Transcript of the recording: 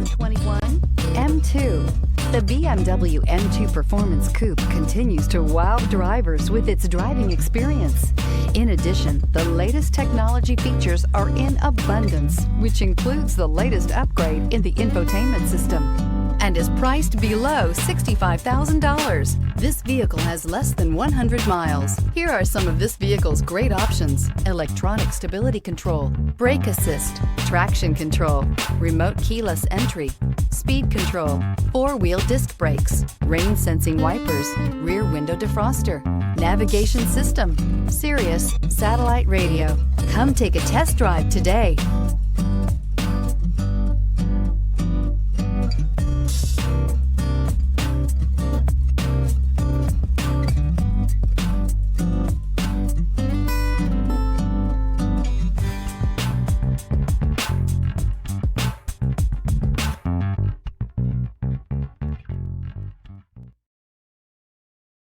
2021 M2. The BMW M2 Performance Coupe continues to wow drivers with its driving experience. In addition, the latest technology features are in abundance, which includes the latest upgrade in the infotainment system, and is priced below $65,000. This vehicle has less than 100 miles. Here are some of this vehicle's great options: electronic stability control, brake assist, traction control, remote keyless entry, speed control, four-wheel disc brakes, rain sensing wipers, rear window defroster, navigation system, Sirius satellite radio. Come take a test drive today.